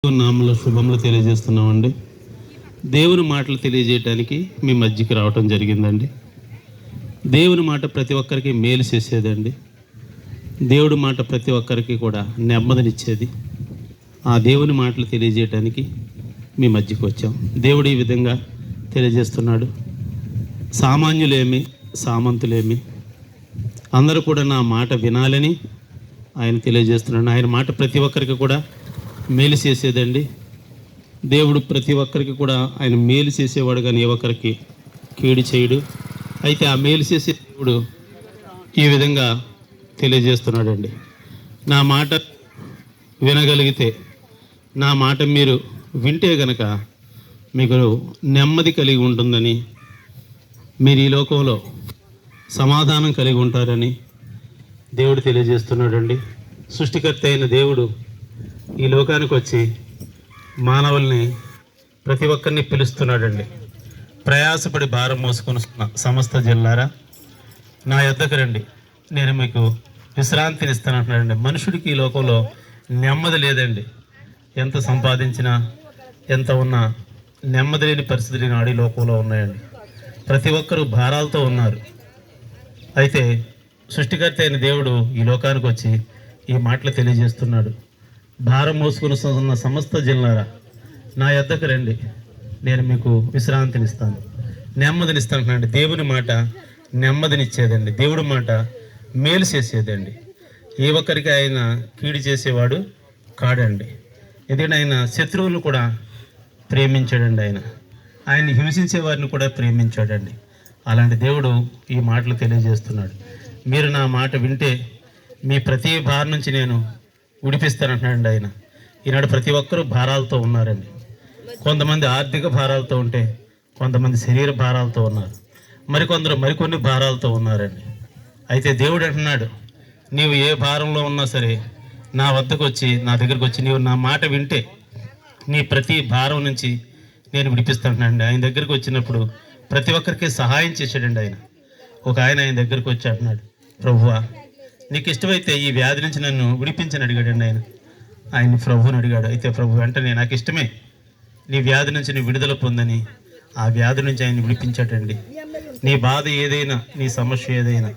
నామల శుభములు తెలియజేస్తున్నామండి. దేవుని మాటలు తెలియజేయడానికి మీ మధ్యకి రావటం జరిగిందండి. దేవుని మాట ప్రతి ఒక్కరికి మేలు చేసేదండి. దేవుడి మాట ప్రతి ఒక్కరికి కూడా నెమ్మదినిచ్చేది. ఆ దేవుని మాటలు తెలియజేయడానికి మీ మధ్యకి వచ్చాం. దేవుడు ఈ విధంగా తెలియజేస్తున్నాడు. సామాన్యులేమి సామంతులేమి అందరూ కూడా నా మాట వినాలని ఆయన తెలియజేస్తున్నాడు. ఆయన మాట ప్రతి ఒక్కరికి కూడా మేలు చేసేదండి. దేవుడు ప్రతి ఒక్కరికి కూడా ఆయన మేలు చేసేవాడు, కానీ ఏ ఒక్కరికి కీడు చేయడు. అయితే ఆ మేలు చేసే దేవుడు ఈ విధంగా తెలియజేస్తున్నాడండి. నా మాట వినగలిగితే, నా మాట మీరు వింటే గనక మీకు నెమ్మది కలిగి ఉంటుందని, మీరు ఈ లోకంలో సమాధానం కలిగి ఉంటారని దేవుడు తెలియజేస్తున్నాడండి. సృష్టికర్త అయిన దేవుడు ఈ లోకానికి వచ్చి మానవుల్ని ప్రతి ఒక్కరిని పిలుస్తున్నాడండి. ప్రయాసపడి భారం మోసుకొని సమస్త జిల్లారా నా యొద్దకు రండి, నేను మీకు విశ్రాంతిని ఇస్తానంటున్నాడండి. మనుషుడికి ఈ లోకంలో నెమ్మది లేదండి. ఎంత సంపాదించినా ఎంత ఉన్నా నెమ్మది లేని పరిస్థితులు నాడు ఈ లోకంలో ఉన్నాయండి. ప్రతి ఒక్కరూ భారాలతో ఉన్నారు. అయితే సృష్టికర్త అయిన దేవుడు ఈ లోకానికి వచ్చి ఈ మాటలు తెలియజేస్తున్నాడు. భారం మోసుకుని ఉన్న సమస్త జిల్లారా నా యొద్దకు రండి, నేను మీకు విశ్రాంతినిస్తాను, నెమ్మదినిస్తానండి. దేవుని మాట నెమ్మదినిచ్చేదండి. దేవుడి మాట మేలు చేసేదండి. ఏ ఒక్కరికి ఆయన కీడు చేసేవాడు కాడండి. ఎందుకంటే ఆయన శత్రువులను కూడా ప్రేమించాడండి. ఆయన్ని హింసించే వారిని కూడా ప్రేమించాడండి. అలాంటి దేవుడు ఈ మాటలు తెలియజేస్తున్నాడు. మీరు నా మాట వింటే మీ ప్రతి భారం నుంచి నేను విడిపిస్తానంటున్నాడండి ఆయన. ఈనాడు ప్రతి ఒక్కరూ భారాలతో ఉన్నారండి. కొంతమంది ఆర్థిక భారాలతో ఉంటే, కొంతమంది శరీర భారాలతో ఉన్నారు, మరికొన్ని భారాలతో ఉన్నారండి. అయితే దేవుడు అంటున్నాడు, నీవు ఏ భారంలో ఉన్నా సరే నా వద్దకు వచ్చి, నా దగ్గరకు వచ్చి నీవు నా మాట వింటే నీ ప్రతి భారం నుంచి నేను విడిపిస్తానండి. ఆయన దగ్గరికి వచ్చినప్పుడు ప్రతి ఒక్కరికి సహాయం చేశాడండి ఆయన. ఒక ఆయన దగ్గరికి వచ్చి అంటున్నాడు, ప్రభువా నీకు ఇష్టమైతే ఈ వ్యాధి నుంచి నన్ను విడిపించని అడిగాడండి ఆయన ప్రభువుని అడిగాడు. అయితే ప్రభు వెంటనే నాకు ఇష్టమే, నీ వ్యాధి నుంచి నీ విడుదల పొందని ఆ వ్యాధి నుంచి ఆయన విడిపించాడండి. నీ బాధ ఏదైనా, నీ సమస్య ఏదైనా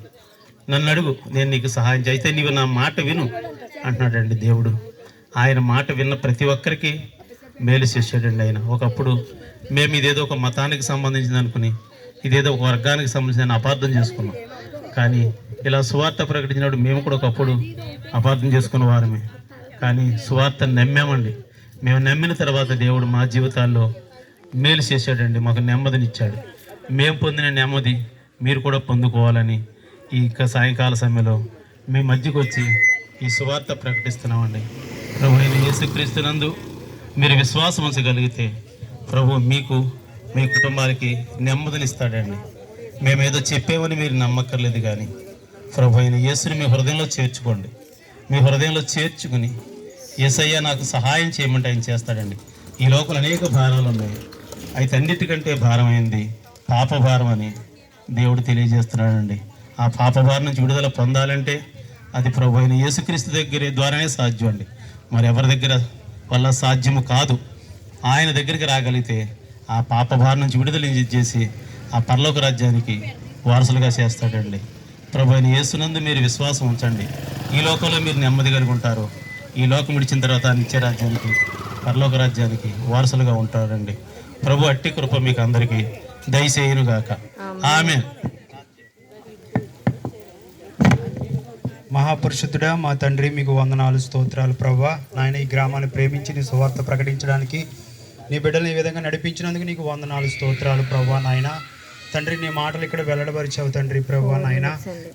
నన్ను అడుగు, నేను నీకు సహాయం చేస్తే నీవు నా మాట విను అంటున్నాడండి దేవుడు. ఆయన మాట విన్న ప్రతి ఒక్కరికి మేలు చేశాడండి ఆయన. ఒకప్పుడు మేము ఇదేదో ఒక మతానికి సంబంధించింది అనుకుని, ఇదేదో ఒక వర్గానికి సంబంధించిన అపార్థం చేసుకున్నాం. కానీ ఇలా సువార్త ప్రకటించినప్పుడు మేము కూడా ఒకప్పుడు అపార్థం చేసుకున్న వారమే. కానీ సువార్త నమ్మామండి. మేము నమ్మిన తర్వాత దేవుడు మా జీవితాల్లో మేలు చేశాడండి. మాకు నెమ్మదినిచ్చాడు. మేము పొందిన నెమ్మది మీరు కూడా పొందుకోవాలని ఈ సాయంకాల సమయంలో మీ మధ్యకు వచ్చి ఈ సువార్త ప్రకటిస్తున్నామండి. ప్రభు అయిన యేసుక్రీస్తునందు మీరు విశ్వాసం ఉంచగలిగితే ప్రభు మీకు, మీ కుటుంబానికి నెమ్మదినిస్తాడండి. మేమేదో చెప్పేమని మీరు నమ్మక్కర్లేదు, కానీ ప్రభు అయిన యేసుని మీ హృదయంలో చేర్చుకోండి. మీ హృదయంలో చేర్చుకుని యేసయ్య నాకు సహాయం చేయమంటే ఆయన చేస్తాడండి. ఈ లోపల అనేక భారాలు ఉన్నాయి. అయితే అన్నిటికంటే భారమైంది పాప భారం అని దేవుడు తెలియజేస్తున్నాడండి. ఆ పాప భారం నుంచి విడుదల పొందాలంటే అది ప్రభు అయిన యేసుక్రీస్తు దగ్గర ద్వారానే సాధ్యం అండి. మరి ఎవరి దగ్గర వల్ల సాధ్యము కాదు. ఆయన దగ్గరికి రాగలిగితే ఆ పాప భారం నుంచి విడుదల చేసి ఆ పరలోక రాజ్యానికి వారసులుగా చేస్తాడండి. ప్రభు అయిన యేసునందు మీరు విశ్వాసం ఉంచండి. ఈ లోకంలో మీరు నెమ్మది కలిగి ఉంటారు. ఈ లోకం విడిచిన తర్వాత నిత్య రాజ్యానికి, పరలోక రాజ్యానికి వారసులుగా ఉంటారండి. ప్రభు అట్టి కృప మీకు అందరికీ దయచేయునుగాక. ఆమేన్. మహాపరిశుద్ధుడా మా తండ్రి, మీకు వందనాలు, స్తోత్రాలు ప్రభువా. నాయన ఈ గ్రామాన్ని ప్రేమించి నీ సువార్త ప్రకటించడానికి నీ బిడ్డలు ఈ విధంగా నడిపించినందుకు నీకు వందనాలు, స్తోత్రాలు ప్రభువా. నాయన తండ్రి, నీ మాటలు ఇక్కడ వెల్లడపరిచావు తండ్రి ప్రభువా. నాయన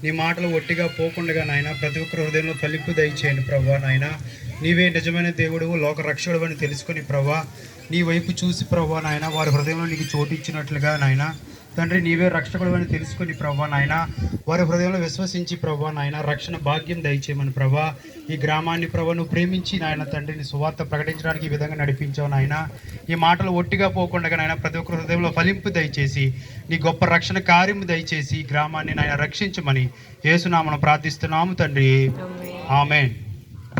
నీ మాటలు ఒట్టిగా పోకుండా నాయన ప్రతి ఒక్కరి హృదయంలో ఫలింపు దయచేయండి ప్రభువా. నాయన నీవే నిజమైన దేవుడు, లోక రక్షకుడు అని తెలుసుకొని ప్రభువా నీ వైపు చూసి ప్రభువా నాయన వారి హృదయంలో నీకు చోటు ఇచ్చినట్లుగా నాయన తండ్రి నీవే రక్షకుడు అని తెలుసుకొని ప్రభా నాయన వారి హృదయంలో విశ్వసించి ప్రభా నాయన రక్షణ భాగ్యం దయచేయమని ప్రభా. ఈ గ్రామాన్ని ప్రభా నువ్వు ప్రేమించి నాయన తండ్రిని సువార్త ప్రకటించడానికి ఈ విధంగా నడిపించావు నాయన. ఈ మాటలు ఒట్టిగా పోకుండా నాయన ప్రతి ఒక్కరి హృదయంలో ఫలింపు దయచేసి నీ గొప్ప రక్షణ కార్యము దయచేసి ఈ గ్రామాన్ని నాయన రక్షించమని యేసునామమున ప్రార్థిస్తున్నాము తండ్రి. ఆమేన్.